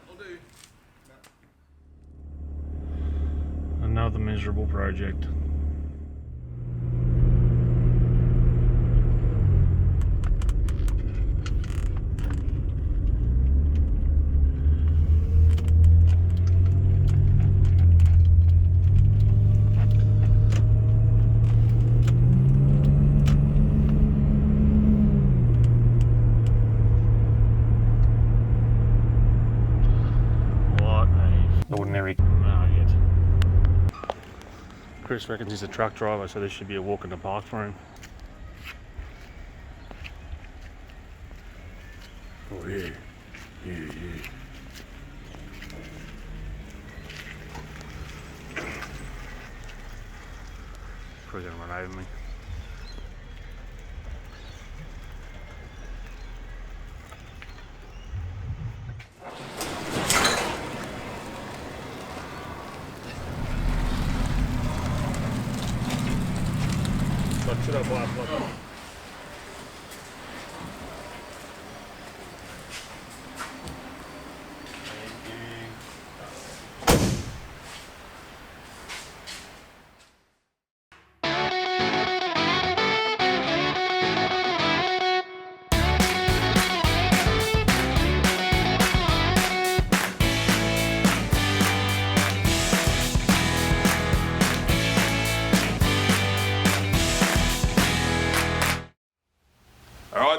I'll do. Another miserable project. Ordinary Nugget. Chris reckons he's a truck driver, so this should be a walk in the park for him. Oh yeah, yeah. Probably gonna run over me. Should I buy a plug?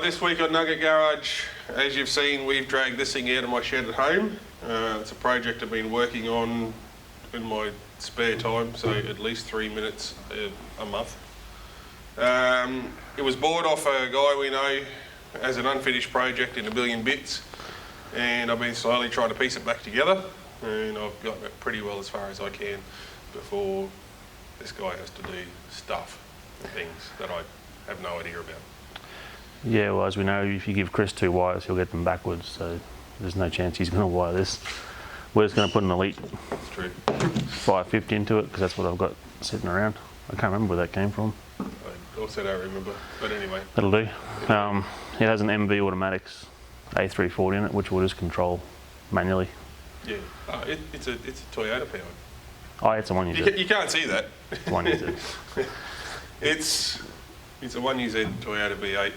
This week on Nugget Garage, as you've seen, we've dragged this thing out of my shed at home. It's a project I've been working on in my spare time, so at least 3 minutes a month. It was bought off a guy we know as an unfinished project in a billion bits, and I've been slowly trying to piece it back together, and I've gotten it pretty well as far as I can before this guy has to do stuff and things that I have no idea about. Yeah, well, as we know, if you give Chris 2 wires, he'll get them backwards, so there's no chance he's going to wire this. We're just going to put an Elite 550 into it, because that's what I've got sitting around. I can't remember where that came from. I also don't remember, but anyway. That'll do. It has an MV Automatics A340 in it, which we'll just control manually. Yeah, it's a Toyota powered. Oh, it's a 1UZ. You can't see that. 1UZ. It's a 1UZ Toyota V8.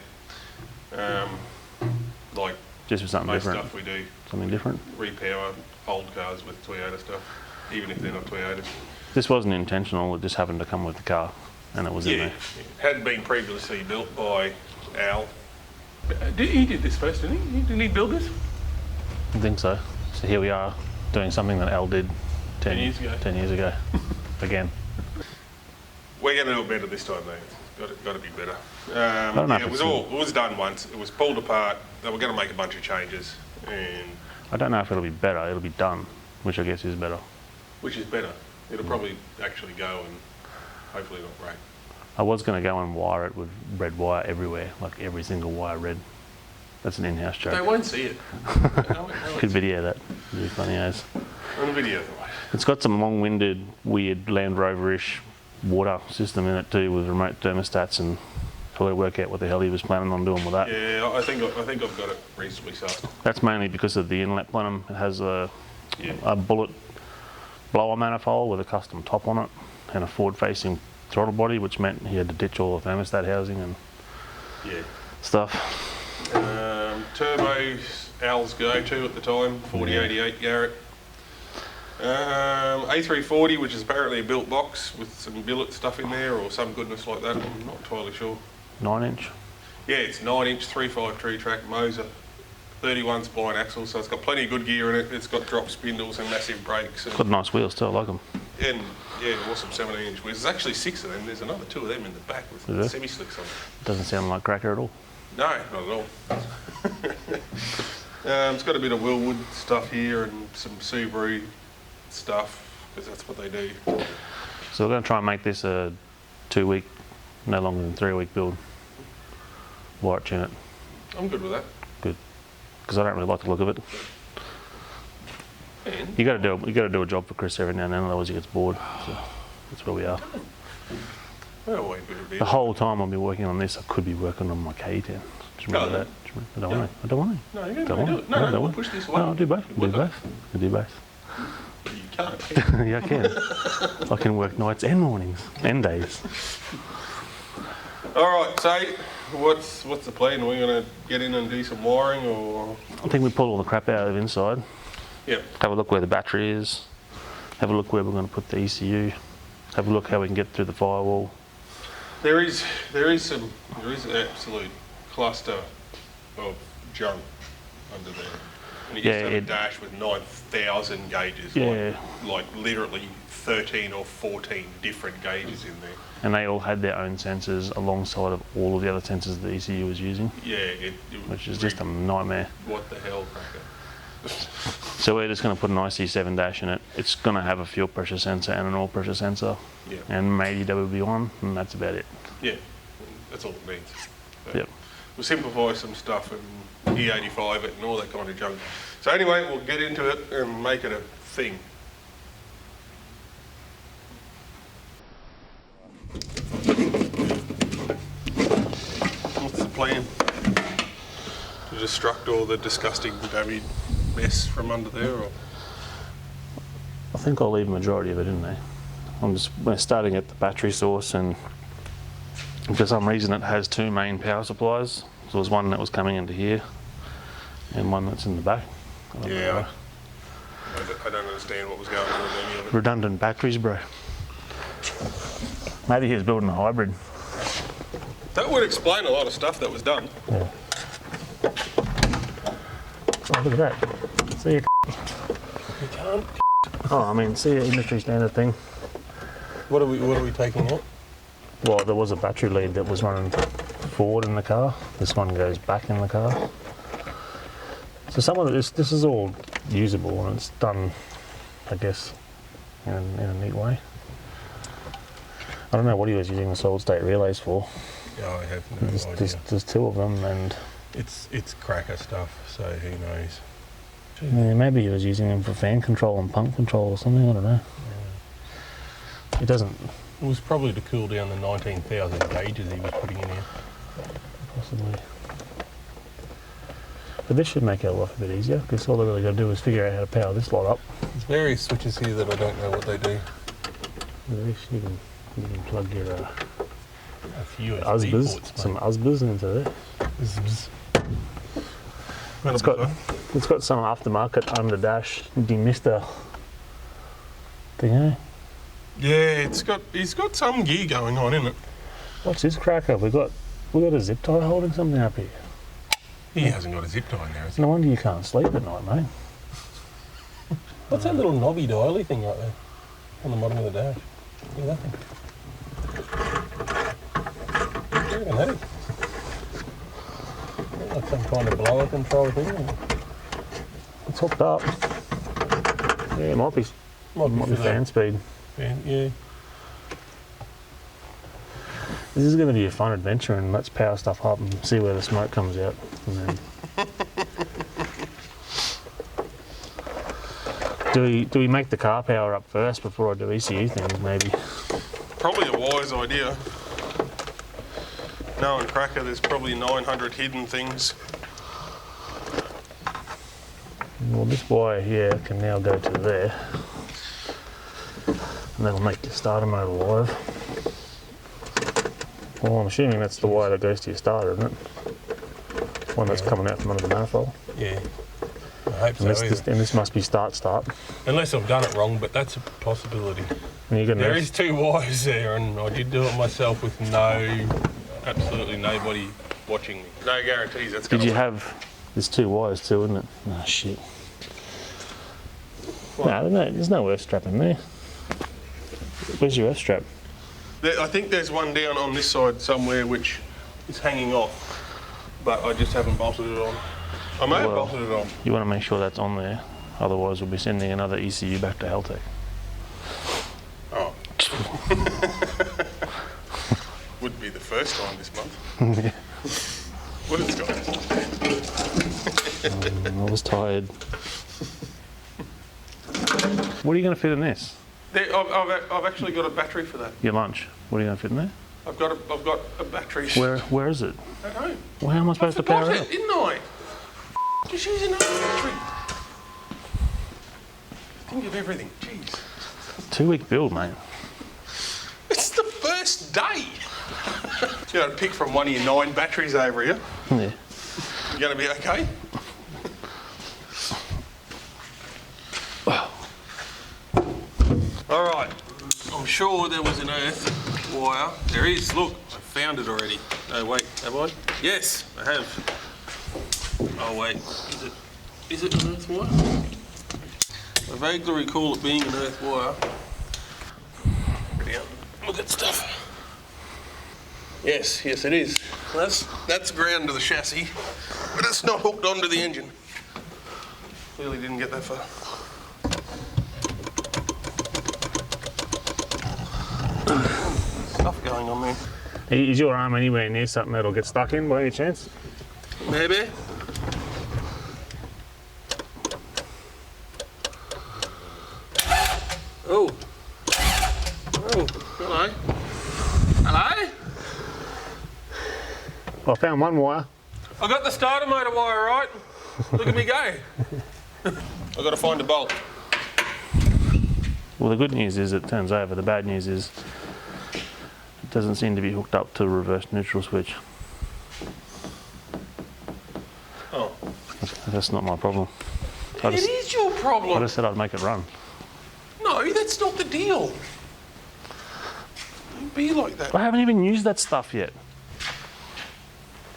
Like just for something most different. Stuff we do. Something different. Repower old cars with Toyota stuff, even if they're not Toyotas. This wasn't intentional. It just happened to come with the car, and it was in there. It had been previously built by Al. He did this first, didn't he? Didn't he build this? I think so. So here we are doing something that Al did 10 years ago. 10 years ago. Again. We're going to do it better this time, though. Got to be better. It was done once. It was pulled apart. They were going to make a bunch of changes, and I don't know if it'll be better. It'll be done, which I guess is better. Which is better. It'll probably actually go and hopefully not break. I was going to go and wire it with red wire everywhere, like every single wire red. That's an in-house joke. They won't see it. Could video that. It'd be funny as. On the video. It's got some long-winded, weird Land Rover-ish water system in it too, with remote thermostats, and probably work out what the hell he was planning on doing with that. Yeah, I think I've got it reasonably sized. That's mainly because of the inlet plenum. It has a bullet blower manifold with a custom top on it and a forward-facing throttle body, which meant he had to ditch all the thermostat housing and stuff. Turbos, Al's go-to at the time, 4088 Garrett. A340, which is apparently a built box with some billet stuff in there or some goodness like that. I'm not entirely sure. 9-inch? Yeah, it's 9-inch, 3.5 tree track Moser, 31 spline axle, so it's got plenty of good gear in it. It's got drop spindles and massive brakes. Got nice wheels too, I like them. And yeah, awesome 17-inch wheels. There's actually 6 of them. There's another 2 of them in the back with semi-slicks on them. Doesn't sound like cracker at all. No, not at all. It's got a bit of Willwood stuff here and some Subaru stuff, because that's what they do. So we're going to try and make this a 2-week, no longer than 3-week build. Wire tune it. I'm good with that. Good, because I don't really like the look of it. And you got to do a job for Chris every now and then, otherwise he gets bored. So that's where we are. Well, wait a bit. The whole time I've been working on this, I could be working on my K10. Just remember No, that. I don't want to. I don't want to. No, you're going Don't to want do it. it. No, don't we'll want push it. this away. No, I'll do both. I'll do both. I'll do both. You can't. Yeah, I can. I can work nights and mornings and days. All right, so what's the plan? Are we going to get in and do some wiring or? I think we pull all the crap out of inside. Yeah. Have a look where the battery is. Have a look where we're going to put the ECU. Have a look how we can get through the firewall. There is an absolute cluster of junk under there. And you used to have a dash with 9,000 gauges, like literally 13 or 14 different gauges in there. And they all had their own sensors alongside of all of the other sensors the ECU was using. Yeah, which is just a nightmare. What the hell, cracker? So we're just going to put an IC7 dash in it. It's going to have a fuel pressure sensor and an oil pressure sensor, and maybe WB1, and that's about it. Yeah, that's all it needs. So Yep. We'll simplify some stuff and E85 it and all that kind of junk. So anyway, we'll get into it and make it a thing. What's the plan? To destruct all the disgusting damaged mess from under there, or? I think I'll leave a majority of it in there. We're starting at the battery source, and for some reason it has two main power supplies. So there was one that was coming into here and one that's in the back. I don't understand what was going on with any of it. Redundant batteries, bro. Maybe he was building a hybrid. That would explain a lot of stuff that was done. Yeah. Oh, look at that. See ya. You can't. Oh, I mean, see ya, industry standard thing. What are we taking out? Well, there was a battery lead that was running forward in the car. This one goes back in the car. So some of this is all usable, and it's done, I guess, in a neat way. I don't know what he was using the solid state relays for. Yeah, I have no idea. There's two of them, and It's cracker stuff, so who knows? yeah, maybe he was using them for fan control and pump control or something. I don't know. Yeah. It doesn't. It was probably to cool down the 19,000 gauges he was putting in here. Possibly. But this should make our life a bit easier, because all they're really got to do is figure out how to power this lot up. There's various switches here that I don't know what they do. You can plug your A few USB USBs, ports, mate. some USBs into there. It's got some aftermarket under dash demister thing, eh? Yeah, he's got some gear going on, isn't it? What's this cracker? We got a zip tie holding something up here. He hasn't got a zip tie in there, has he? No wonder you can't sleep at night, mate. What's that little knobby dialy thing right there? On the bottom of the dash? Look at that thing. What do you reckon that is? Like some kind of blower control thing? Or? It's hooked up. Yeah, it might be Might be for fan that speed. fan, yeah. This is going to be a fun adventure, and let's power stuff up and see where the smoke comes out. And then do we make the car power up first before I do ECU things? Maybe. Probably a wise idea. Knowing cracker, there's probably 900 hidden things. Well, this wire here can now go to there, and that'll make your starter motor live. Well, I'm assuming that's the wire that goes to your starter, isn't it? One that's coming out from under the manifold. Yeah. I hope so. And this must be start. Unless I've done it wrong, but that's a possibility. And you can There is two wires there, and I did do it myself with absolutely nobody watching me. No guarantees that's Did going you to have? There's two wires too, isn't it? Oh shit. No, there's no earth strap in there. Where's your earth strap? I think there's one down on this side somewhere which is hanging off, but I just haven't bolted it on. I may have bolted it on. You want to make sure that's on there, otherwise we'll be sending another ECU back to Heltec. Oh. Would be the first time this month. What it's got. I was tired. What are you going to fit in this? I've actually got a battery for that. Your lunch. What are you going to fit in there? I've got a battery. Where is it? At home. Well, how am I supposed to power it Forgot up? it, didn't I? Just use another battery. Think of everything. Jeez. 2-week build, mate. It's the first day. You know, pick from one of your 9 batteries over here. Yeah. You going to be okay? All right. I'm sure there was an earth wire. There is. Look, I found it already. No, wait. Have I? Yes, I have. Oh, wait. Is it an earth wire? I vaguely recall it being an earth wire. Yeah. Look at stuff. Yes, it is. That's ground to the chassis, but it's not hooked onto the engine. Clearly didn't get that far. Stuff going on there. Is your arm anywhere near something that'll get stuck in by any chance? Maybe. Oh. Oh, hello. Hello? I found one wire. I got the starter motor wire right. Look at me go. I've got to find a bolt. Well, the good news is it turns over. The bad news is it doesn't seem to be hooked up to a reverse neutral switch. Oh. That's not my problem. It is your I problem. just said I'd make it run. No, that's not the deal. Don't be like that. I haven't even used that stuff yet.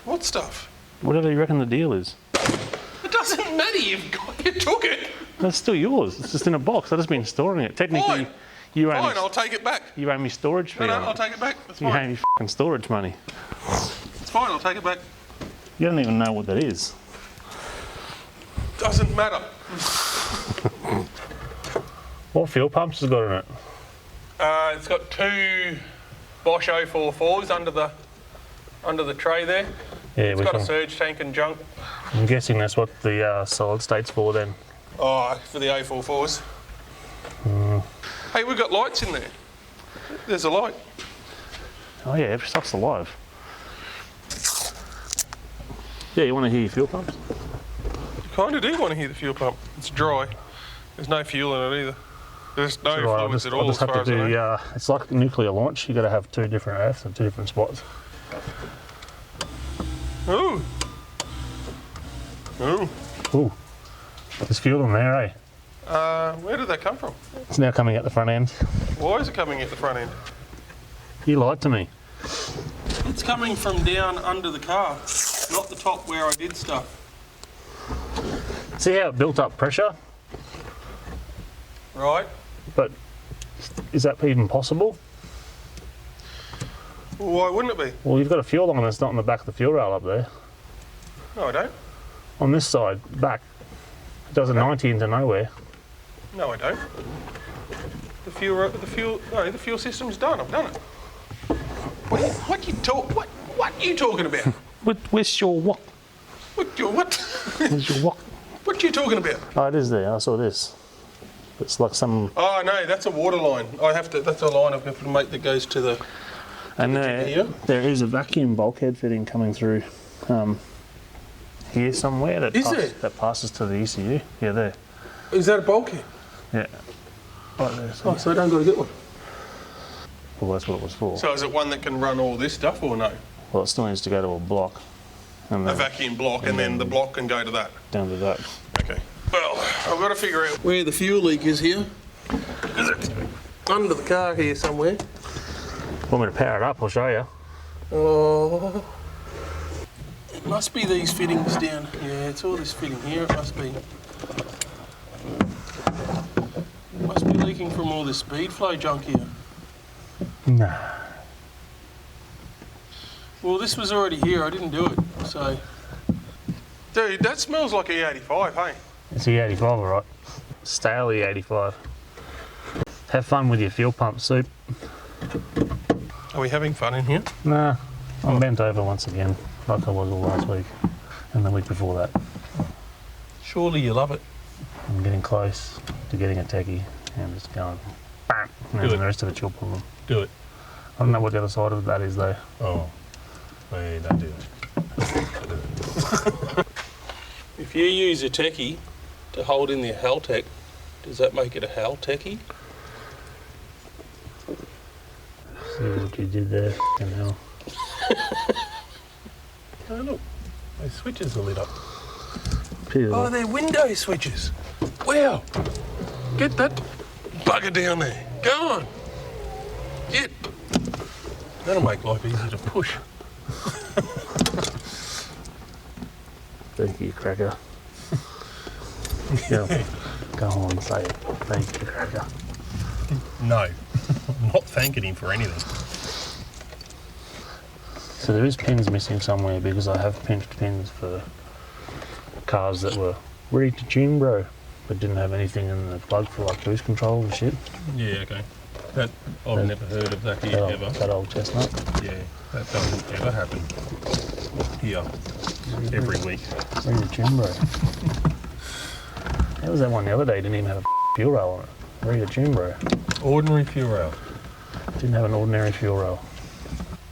What stuff? Whatever you reckon the deal is. It doesn't matter. You took it. That's still yours. It's just in a box. I've just been storing it. Technically, Fine. you owe Fine, me, I'll take it back. you owe me storage fee No, on I'll it. take it back. That's You owe fine. me fucking storage money. It's fine, I'll take it back. You don't even know what that is. Doesn't matter. What fuel pumps has got in it? It's got 2 Bosch 044s under the tray there. Yeah, It's got a surge tank and junk. I'm guessing that's what the solid state's for then. Oh, for the 044s. Hey, we've got lights in there. There's a light. Oh yeah, every stuff's alive. Yeah, you want to hear your fuel pumps? You kind of do want to hear the fuel pump. It's dry. There's no fuel in it either. There's no Right, fluids at all I'll just as have far to as I do, know. it's like nuclear launch. You've got to have 2 different earths at 2 different spots. Ooh. Ooh. Ooh, there's fuel in there, eh? Where did that come from? It's now coming at the front end. Why is it coming at the front end? You lied to me. It's coming from down under the car, not the top where I did stuff. See how it built up pressure? Right? But is that even possible? Well, why wouldn't it be? Well, you've got a fuel line that's not on the back of the fuel rail up there. No, I don't. On this side, back, it does a 90 into nowhere. No, I don't. The fuel system's done. I've done it. What you talking about? Where's your what? What Where's your what? What you talking about? Oh, it is there. I saw this. It's like some... Oh no, that's a water line. That's a line I've got to make that goes to the. And here? there is a vacuum bulkhead fitting coming through here somewhere that passes to the ECU. Yeah, there. Is that a bulkhead? Yeah. Right there. Oh, so I don't got to get one. Well, that's what it was for. So is it one that can run all this stuff or no? Well, it still needs to go to a block. And A then vacuum block, and then the block can go to that. down to that. Okay. Well, I've got to figure out where the fuel leak is here. Is it under the car here somewhere? Want me to power it up? I'll show you. Oh. It must be these fittings down. Yeah, it's all this fitting here. It must be. It must be leaking from all this speed flow junk here. Nah. Well, this was already here. I didn't do it, so. Dude, that smells like E85, hey? It's E85, all right. Stale E85. Have fun with your fuel pump soup. Are we having fun in here? Nah, I'm bent over once again, like I was all last week and the week before that. Surely you love it. I'm getting close to getting a techie and just going, bam, and Do then it. the rest of it's your problem. Do it. I don't know what the other side of that is though. Oh, yeah, don't do that. If you use a techie to hold in the Haltech, does that make it a Haltechie? See what you did there, fucking hell. Oh, look, those switches are lit up. Peter, Oh, they're window switches. Wow. Get that bugger down there. Go on. Get. That'll make life easy to push. thank you, Cracker. Yeah. Go on, say it. Thank you, Cracker. No, I'm not thanking him for anything. So there is pins missing somewhere because I have pinched pins for cars that were ready to tune, bro, but didn't have anything in the plug for like boost control and shit. Yeah, okay. That I've never heard of that here ever. That old chestnut. Yeah, that doesn't ever happen here every week. Ready to tune, bro. How was that one the other day? Didn't even have a fuel rail on it. Ready to tune, bro. Ordinary fuel rail. Didn't have an ordinary fuel rail.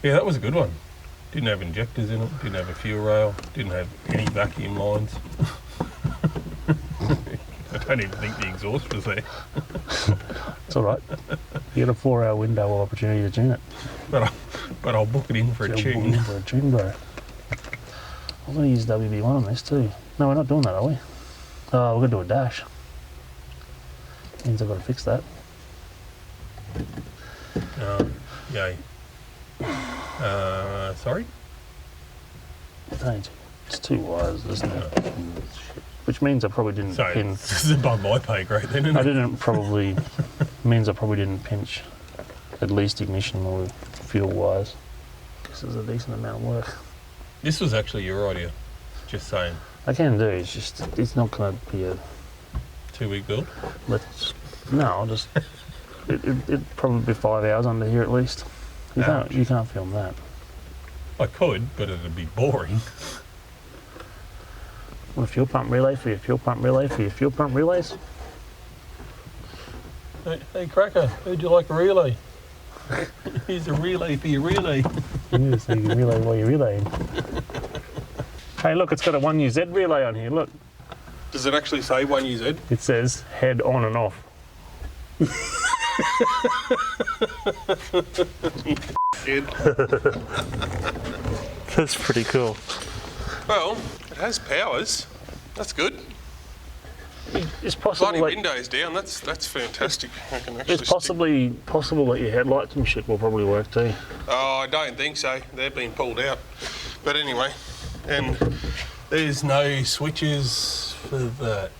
Yeah, that was a good one. Didn't have injectors in it, didn't have a fuel rail, didn't have any vacuum lines. I don't even think the exhaust was there. It's all right. You get a 4-hour window opportunity to tune it. But I'll book it in for a tune. For a tune, bro. I'm going to use WB1 on this too. No, we're not doing that, are we? Oh, we're going to do a dash. Means I've got to fix that. Yay. Sorry? It's 2 wires, isn't it? Which means I probably didn't So pin. this is above my pay grade then, isn't I it? didn't probably. Means I probably didn't pinch at least ignition or fuel wires. This is a decent amount of work. This was actually your idea, just saying. I can do. It's just it's not going to be a. 2-week build? I'll just. It'd probably be 5 hours under here at least. You can't film that. I could, but it'd be boring. Want a fuel pump relay for your fuel pump relay for your fuel pump relays? Hey Cracker, how'd you like a relay? Here's a relay for your relay. Yeah, so you can relay while you're relaying. Hey, look, it's got a 1UZ relay on here. Look, Does it actually say 1UZ? it says head on and off. That's pretty cool. Well, it has powers. That's good. It's possible. Bloody That, windows down. That's fantastic. I can actually it's possible that your headlights and shit will probably work too. Oh, I don't think so. They've been pulled out. But anyway, and There's no switches for that.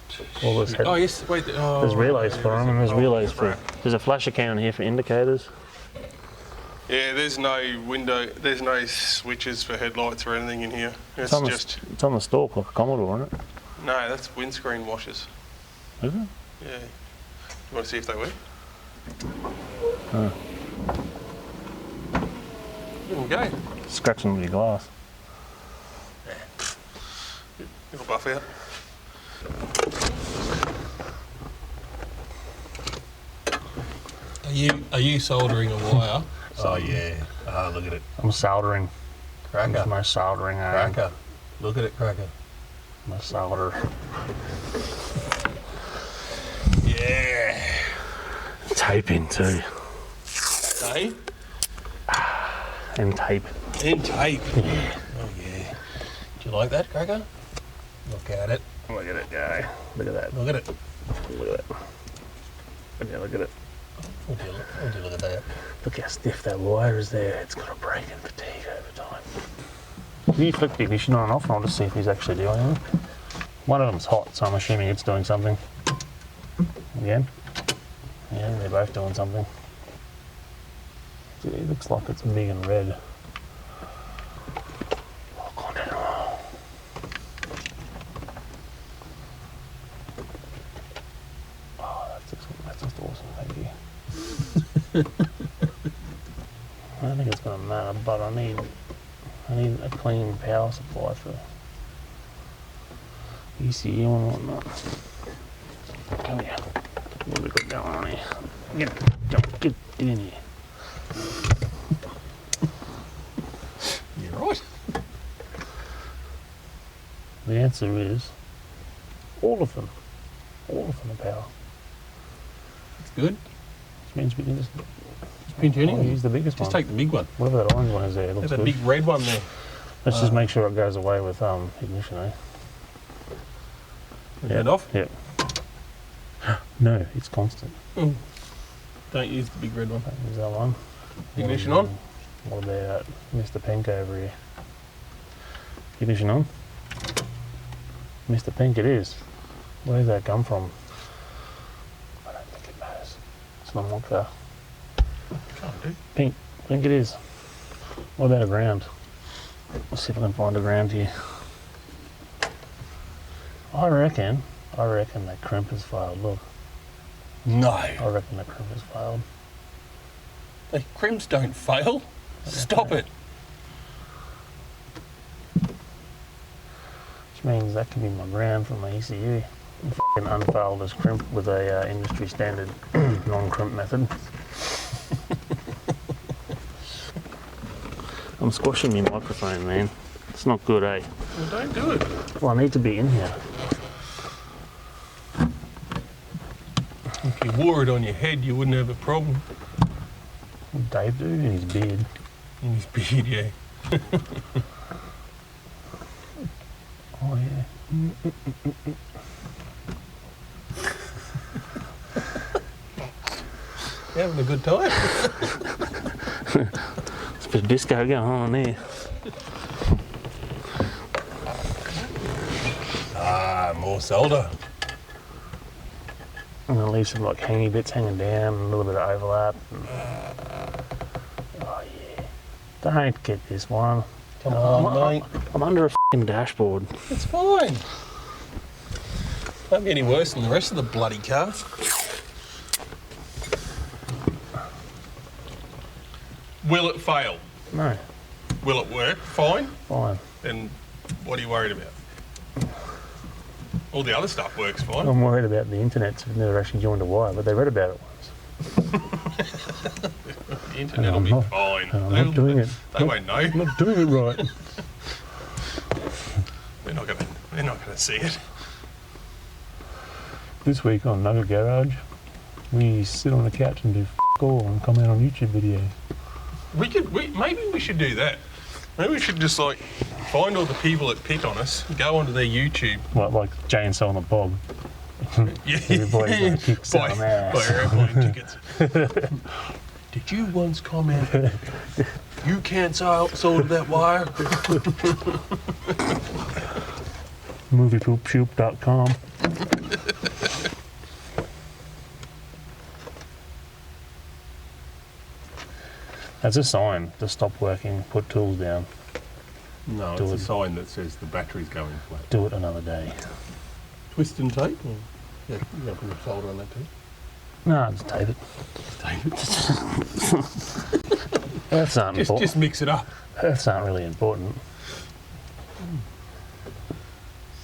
Well, there's, Oh yes, wait. Oh, there's relays for them, and there's relays for. crap. There's a flasher can here for indicators. yeah, there's no switches for headlights or anything in here. It's on just it's on the stalk like a Commodore, isn't it? no. That's windscreen washers. Is it? Yeah. You want to see if they work? Huh. There we go. Scratching with your glass. It'll buff out. Are you soldering a wire? Oh yeah. Ah, look at it. I'm soldering. Cracker. My soldering iron. Cracker. Look at it, Cracker. My solder. Yeah. Taping too. Hey? And tape. And tape. Oh yeah. Do you like that, Cracker? Look at it. Look at it, guy. Look at that. Look at it. Look at it. Yeah, look at it. Would you look at that? Look how stiff that wire is there. It's got to break and fatigue over time. Can you flick the ignition on and off and I'll just see if he's actually doing anything? One of them's hot, so I'm assuming it's doing something. Again? Yeah, they're both doing something. Gee, it looks like it's big and red. Oh, go on down. Oh, that's just awesome, thank you. I don't think it's going to matter, but I need a clean power supply for ECU and whatnot. Come here. What have we got going on here? Get in here. The answer is all of them. All of them are power. That's good. Which means we can just Pinch any. use the biggest Just one. take the big one. Whatever that orange one is there, it looks There's a good. big red one there. Let's just make sure it goes away with ignition, eh? Is that off? Yep. No, it's constant. Don't use the big red one. Is that one? Ignition on. What about Mr. Pink over here? Ignition on? Mr. Pink it is. Where did that come from? I don't think it matters. It's not my car. Can't do. Pink. Pink it is. What about a ground? Let's see if I can find a ground here. I reckon that crimp has failed. Look, No. I reckon that crimp has failed. The crimps don't fail. Stop it. Which means that could be my ground for my ECU. I'm fucking unfailed this crimp with a industry standard non-crimp method. I'm squashing my microphone, man. It's not good, eh? Well, don't do it. Well, I need to be in here. If you wore it on your head, you wouldn't have a problem. Dave do in his beard. In his beard, yeah. Oh yeah. You having a good time? It's a bit of disco going on there. More solder. I'm gonna leave some like hangy bits hanging down, a little bit of overlap. Oh yeah. Don't get this one. Come on, mate. I'm under a f***ing dashboard. It's fine. Won't be any worse than the rest of the bloody car. Will it fail? No, Will it work? Fine. fine. Then what are you worried about? All the other stuff works fine. I'm worried about the internet, so I've never actually joined a wire, but they read about it once. The internet will be not- fine. I'm not doing it. They won't know. I'm not doing it right. They're not gonna see it. This week on Nugget Garage, we sit on the couch and do all and comment on YouTube videos. Maybe we should do that. Maybe we should just like find all the people that pick on us, go onto their YouTube. Like Jay and So on the Bob. Yeah. Everybody's gonna kick some ass. Buy airplane tickets. Did you once comment, you can't solder that wire? Moviepoopshoop.com. That's a sign to stop working, put tools down, No, Do it's a it. sign that says the battery's going flat. do it another day. Twist and tape? Or, yeah, you gotta put a solder on that too. No, just tape it. That's not important. Just mix it up. That's not really important.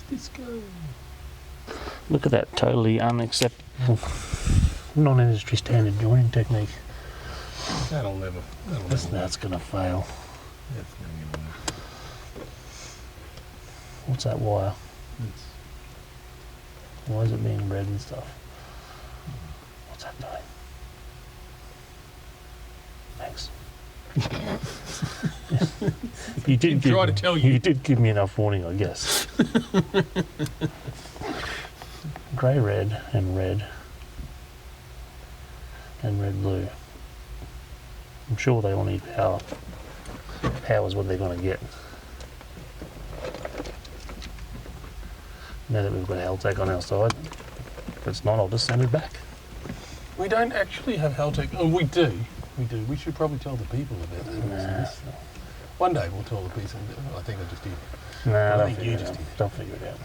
Disco. Look at that totally unacceptable non-industry standard joining technique. That'll never That's gonna fail. That's never gonna work. What's that wire? It's- Why is it being red and stuff? What's that doing? Thanks. You did give try to me- tell you. You did give me enough warning, I guess. Grey, red, and red, and red, blue. I'm sure they all need power. Power's what they're going to get. Now that we've got Haltech on our side, if it's not, I'll just send it back. We don't actually have Haltech. Oh, we do. We do. We should probably tell the people about that. Nah, One day we'll tell the people. I think I just did. nah, I they'll think figure you it just out. did. They'll figure it out.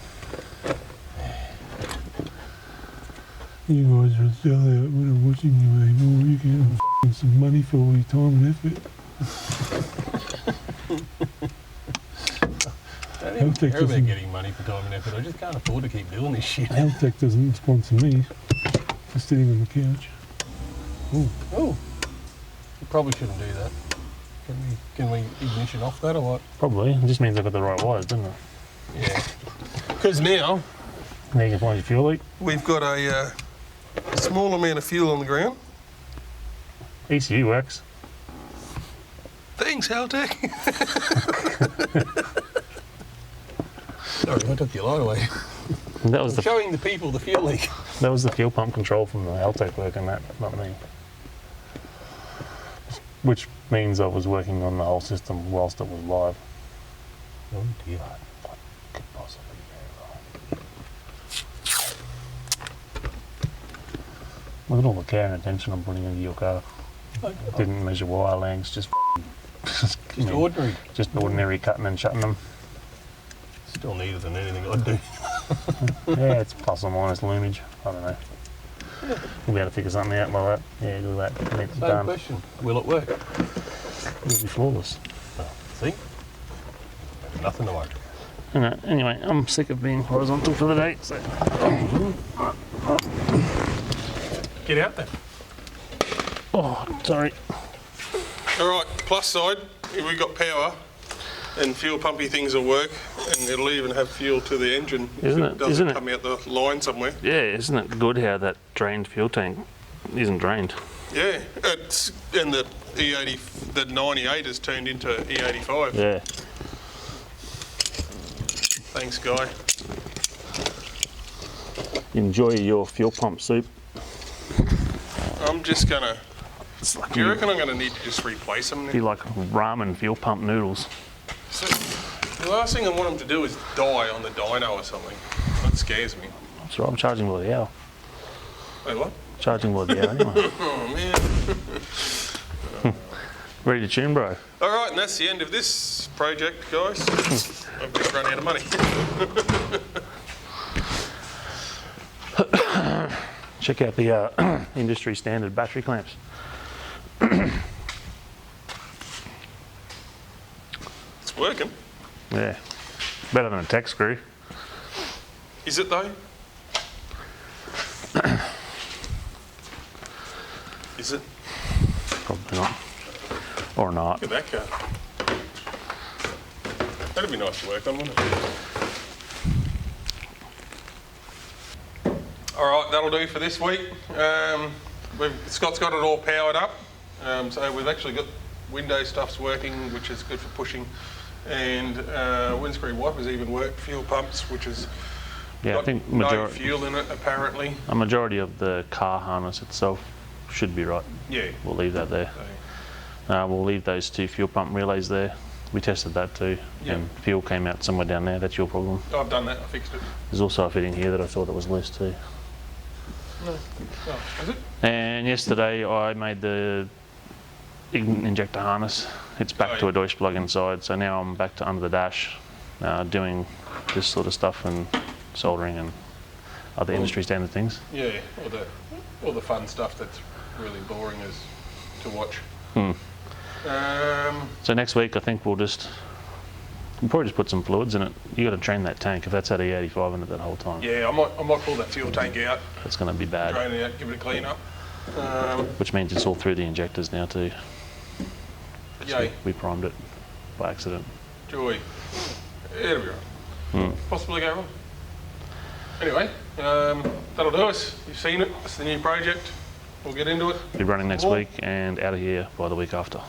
You guys are a sellout. We're not watching you anymore. You get f***ing some money for all your time and effort. I don't even Haltech care about doesn't- getting money for time and effort. I just can't afford to keep doing this shit. Haltech doesn't sponsor me for sitting on the couch. Oh, you probably shouldn't do that. Can we ignition off that or what? Probably. It just means I've got the right wires, doesn't it? Yeah. Because now There you can find your fuel leak. we've got a small amount of fuel on the ground. ECU works. Thanks, Haltech. Sorry, I took your light away. That was the Showing the people the fuel leak. that was the fuel pump control from the Altec working that, not me. Which means I was working on the whole system whilst it was live. Oh dear. What could possibly go wrong? Look at all the care and attention I'm putting into your car. Didn't measure wire lengths, just Ordinary. just ordinary cutting and shutting them. Still neater than anything I'd do. Yeah, it's plus or minus loomage. I don't know. We'll be able to figure something out like that. Yeah, do that. It's Same done. question. Will it work? It'll be flawless. See? Nothing to worry. Anyway, I'm sick of being horizontal for the day, so Get out there. oh, sorry. All right, plus side, we've got power and fuel pumpy things will work and it'll even have fuel to the engine Isn't if it- doesn't isn't it- come out the line somewhere. Yeah, isn't it good how that drained fuel tank isn't drained? Yeah, it's and the E80, the 98 has turned into E85. Yeah. Thanks, Guy. Enjoy your fuel pump soup. I'm just gonna. It's like Do you reckon I'm gonna need to just replace them? be like ramen fuel pump noodles. So, the last thing I want them to do is die on the dyno or something. That scares me. So I'm charging by the hour. Wait, what? Charging by the hour anyway. Oh man. Ready to tune, bro? All right, and that's the end of this project, guys. I've just run out of money. Check out the industry standard battery clamps. It's working. Yeah. Better than a tech screw. Is it though? Is it? Probably not. Or not. Look at that car. That'd be nice to work on, wouldn't it? All right, that'll do for this week. Scott's got it all powered up. So we've actually got window stuff's working, which is good for pushing. And windscreen wipers even work, fuel pumps, which is Yeah, I got think no fuel in it apparently. a majority of the car harness itself should be right. Yeah. We'll leave that there. So, We'll leave those two fuel pump relays there. We tested that too, Yep. and fuel came out somewhere down there. That's your problem. I've done that, I fixed it. There's also a fitting here that I thought that was loose too. No. Oh, is it? And yesterday I made the injector harness. It's back Oh, to yeah. a Deutsch plug inside, so now I'm back to under the dash, doing this sort of stuff and soldering and other industry standard things. Yeah, all the fun stuff that's really boring is to watch. So next week I think we'll probably just put some fluids in it. You got to drain that tank. If that's had E85 in it that whole time, Yeah, I might pull that fuel tank out, that's going to be bad. drain it out, give it a clean up. Which means it's all through the injectors now too. Yay, We primed it by accident. joy. It'll be right. Possibly go wrong. Anyway, that'll do us. You've seen it. It's the new project. We'll get into it. Be running next More. week and out of here by the week after.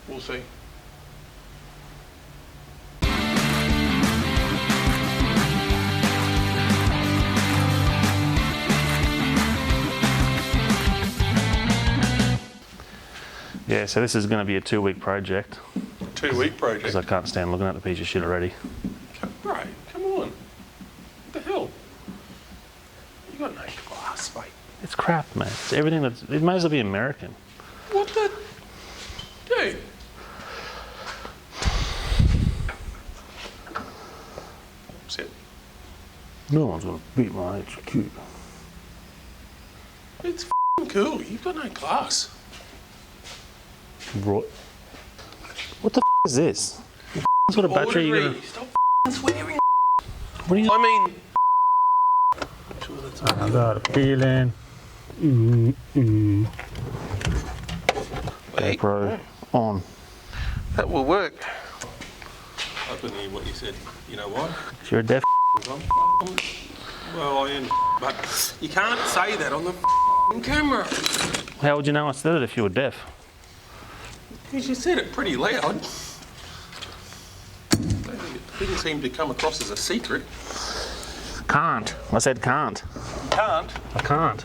We'll see. Yeah, so this is going to be a 2-week project 2-week project. because I can't stand looking at the piece of shit already. Right, come on. What the hell? You got no class, mate. It's crap, mate. It's everything that's. It may as well be American. What the? Dude. Sit. No one's going to beat my HQ. It's f***ing cool. You've got no class. Right. What the f is this? What sort of battery are you going to. Stop f***ing swearing. What are you. I mean, I got a feeling. wait, GoPro on. that will work. couldn't hear what you said. You know why? 'Cause you're a deaf. Well, I am, but you can't say that on the camera. How would you know I said it if you were deaf? Because you said it pretty loud. It didn't seem to come across as a secret. Can't. I said can't. You can't. I can't.